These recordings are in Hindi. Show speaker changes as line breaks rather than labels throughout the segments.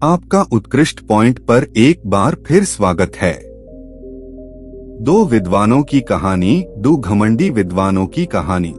आपका उत्कृष्ट पॉइंट पर एक बार फिर स्वागत है। दो विद्वानों की कहानी, दो घमंडी विद्वानों की कहानी।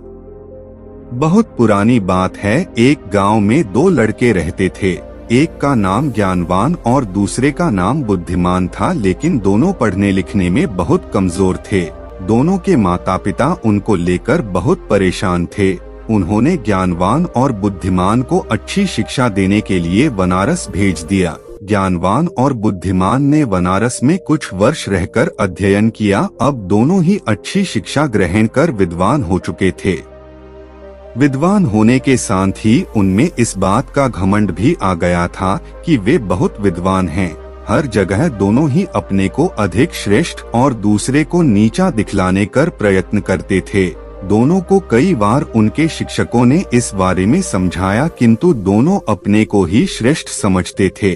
बहुत पुरानी बात है। एक गांव में दो लड़के रहते थे। एक का नाम ज्ञानवान और दूसरे का नाम बुद्धिमान था, लेकिन दोनों पढ़ने लिखने में बहुत कमजोर थे। दोनों के माता पिता उनको लेकर बहुत परेशान थे। उन्होंने ज्ञानवान और बुद्धिमान को अच्छी शिक्षा देने के लिए बनारस भेज दिया। ज्ञानवान और बुद्धिमान ने बनारस में कुछ वर्ष रहकर अध्ययन किया। अब दोनों ही अच्छी शिक्षा ग्रहण कर विद्वान हो चुके थे। विद्वान होने के साथ ही उनमें इस बात का घमंड भी आ गया था कि वे बहुत विद्वान हैं। हर जगह दोनों ही अपने को अधिक श्रेष्ठ और दूसरे को नीचा दिखलाने कर प्रयत्न करते थे। दोनों को कई बार उनके शिक्षकों ने इस बारे में समझाया, किंतु दोनों अपने को ही श्रेष्ठ समझते थे।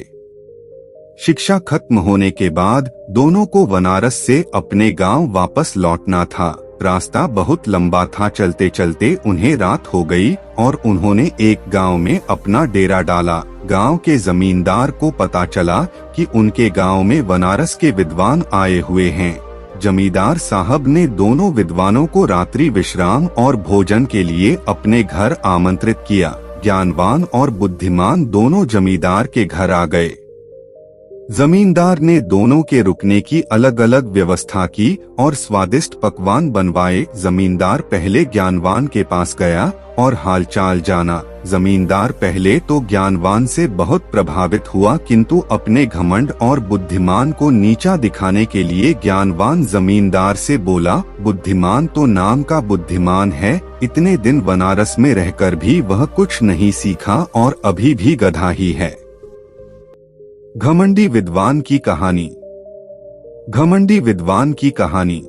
शिक्षा खत्म होने के बाद दोनों को बनारस से अपने गांव वापस लौटना था। रास्ता बहुत लंबा था। चलते चलते उन्हें रात हो गई और उन्होंने एक गांव में अपना डेरा डाला। गांव के जमींदार को पता चला कि उनके गांव में बनारस के विद्वान आए हुए हैं। जमींदार साहब ने दोनों विद्वानों को रात्रि विश्राम और भोजन के लिए अपने घर आमंत्रित किया। ज्ञानवान और बुद्धिमान दोनों जमींदार के घर आ गए। जमींदार ने दोनों के रुकने की अलग अलग व्यवस्था की और स्वादिष्ट पकवान बनवाए। जमींदार पहले ज्ञानवान के पास गया और हालचाल जाना। जमींदार पहले तो ज्ञानवान से बहुत प्रभावित हुआ, किंतु अपने घमंड और बुद्धिमान को नीचा दिखाने के लिए ज्ञानवान जमींदार से बोला, बुद्धिमान तो नाम का बुद्धिमान है, इतने दिन बनारस में रहकर भी वह कुछ नहीं सीखा और अभी भी गधा ही है। घमंडी विद्वान की कहानी। घमंडी विद्वान की कहानी।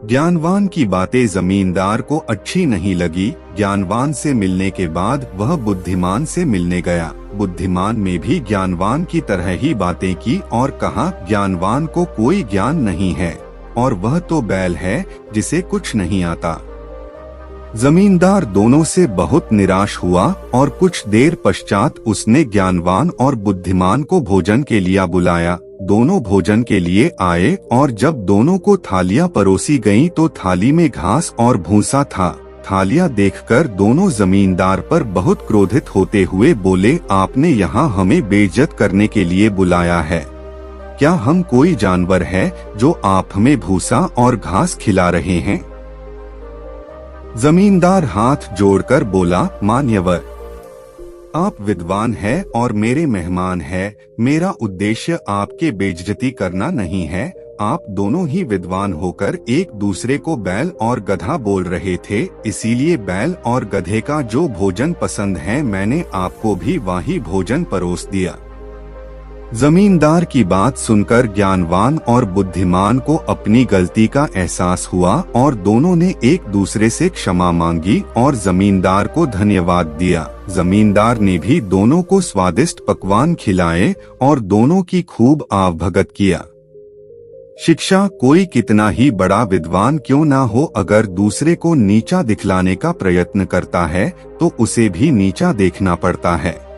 ज्ञानवान की बातें जमींदार को अच्छी नहीं लगी। ज्ञानवान से मिलने के बाद वह बुद्धिमान से मिलने गया। बुद्धिमान में भी ज्ञानवान की तरह ही बातें की और कहा, ज्ञानवान को कोई ज्ञान नहीं है और वह तो बैल है जिसे कुछ नहीं आता। जमींदार दोनों से बहुत निराश हुआ और कुछ देर पश्चात उसने ज्ञानवान और बुद्धिमान को भोजन के लिए बुलाया। दोनों भोजन के लिए आए और जब दोनों को थालियां परोसी गईं तो थाली में घास और भूसा था। थालियां देखकर दोनों जमींदार पर बहुत क्रोधित होते हुए बोले, आपने यहाँ हमें बेइज्जत करने के लिए बुलाया है। क्या हम कोई जानवर है जो आप हमें भूसा और घास खिला रहे हैं? जमींदार हाथ जोड़कर बोला, मान्यवर, आप विद्वान हैं और मेरे मेहमान हैं। मेरा उद्देश्य आपके बेइज्जती करना नहीं है। आप दोनों ही विद्वान होकर एक दूसरे को बैल और गधा बोल रहे थे, इसीलिए बैल और गधे का जो भोजन पसंद है मैंने आपको भी वही भोजन परोस दिया। जमींदार की बात सुनकर ज्ञानवान और बुद्धिमान को अपनी गलती का एहसास हुआ और दोनों ने एक दूसरे से क्षमा मांगी और जमींदार को धन्यवाद दिया। जमींदार ने भी दोनों को स्वादिष्ट पकवान खिलाए और दोनों की खूब आवभगत किया। शिक्षा कोई कितना ही बड़ा विद्वान क्यों ना हो, अगर दूसरे को नीचा दिखलाने का प्रयत्न करता है तो उसे भी नीचा देखना पड़ता है।